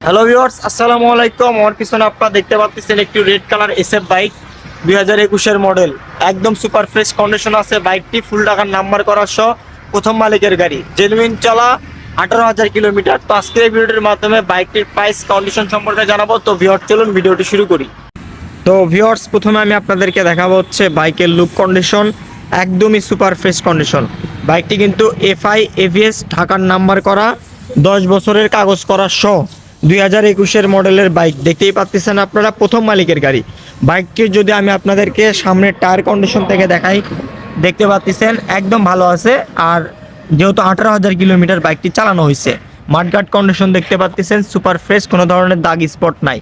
Hello viewers, আসসালামু আলাইকুম। আমার পিছনে আপনারা দেখতে পাচ্ছেন একটি রেড কালার এসএফ বাইক 2021-এর মডেল। একদম সুপার ফ্রেশ কন্ডিশন আছে বাইকটি, ফুল টাকার নাম্বার করা সহ প্রথম মালিকের গাড়ি, জেনুইন চলা 18,000 কিলোমিটার। তো আজকের এই ভিডিওটির মাধ্যমে বাইকটির প্রাইস কন্ডিশন সম্পর্কে জানাবো। তো ভিউয়ার্স, চলুন ভিডিওটি শুরু করি। তো ভিউয়ার্স, প্রথমে আমি আপনাদেরকে দেখাবো হচ্ছে বাইকের লুক কন্ডিশন, একদমই সুপার ফ্রেশ কন্ডিশন। বাইকটি কিন্তু এফআই এভিএস ঢাকার নাম্বার করা, 10 বছরের কাগজ করা সহ 2021-এর মডেলের বাইক। দেখতেই পাচ্ছেন আপনারা, প্রথম মালিকের গাড়ি। বাইকটির যদি আমি আপনাদেরকে সামনের টায়ার কন্ডিশন থেকে দেখাই, দেখতে পাচ্ছেন একদম ভালো আছে। আর যেহেতু 18,000 কিলোমিটার বাইকটি চালানো হয়েছে, মাঠঘাট কন্ডিশন দেখতে পাচ্ছেন সুপার ফ্রেশ, কোনো ধরনের দাগ স্পট নাই।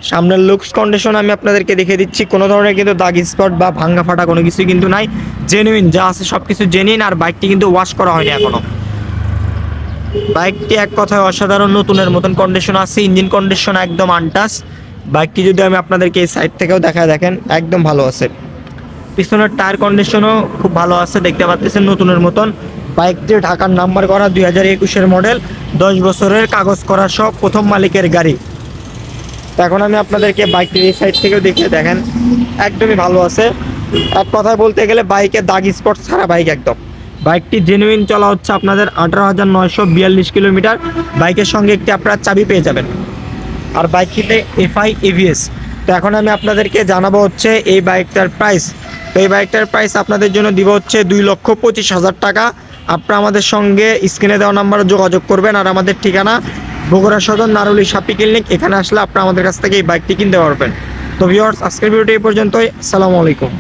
সামনের লুকস কন্ডিশন আমি আপনাদেরকে দেখে দিচ্ছি, কোনো ধরনের কিন্তু দাগ স্পট বা ভাঙ্গা ফাটা কোনো কিছুই কিন্তু নাই, জেনুইন যা আছে সব কিছু জেনুইন। আর বাইকটি কিন্তু ওয়াশ করা হয়নি এখনো। বাইকটি এক কথায় অসাধারণ, নতুনের মতন কন্ডিশন আছে। ইঞ্জিন কন্ডিশন একদম আনটাচ। বাইকটি যদি আমি আপনাদেরকে এই সাইড থেকেও দেখায়, দেখেন একদম ভালো আছে। পিছনের টায়ার কন্ডিশনও খুব ভালো আছে, দেখতে পাচ্ছেন নতুনের মতন। বাইকটি ঢাকার নাম্বার করা, 2021-এর মডেল, 10 বছরের কাগজ করা সব প্রথম মালিকের গাড়ি। তো এখন আমি আপনাদেরকে বাইকটির এই সাইড থেকেও দেখিয়ে, দেখেন একদমই ভালো আছে। এক কথায় বলতে গেলে বাইকের দাগ স্পট ছাড়া বাইক একদম। বাইকটি জেনুইন চলা হচ্ছে আপনাদের 18,942 কিলোমিটার। বাইকের সঙ্গে একটি আপনারা চাবি পেয়ে যাবেন। আর বাইকটিতে এফআই এভিএস। তো এখন আমি আপনাদেরকে জানাবো হচ্ছে এই বাইকটার প্রাইস। তো এই বাইকটার প্রাইস আপনাদের জন্য দিব হচ্ছে 2,25,000 টাকা। আপনারা আমাদের সঙ্গে স্ক্রিনে দেওয়া নাম্বারে যোগাযোগ করবেন। আর আমাদের ঠিকানা বগুড়া সদর, নারুলি সাপি ক্লিনিক। এখানে আসলে আপনারা আমাদের কাছ থেকে এই বাইকটি কিনতে পারবেন। তো ভিউয়ার্স, আজকের ভিডিওটি এই পর্যন্তই। আসসালামু আলাইকুম।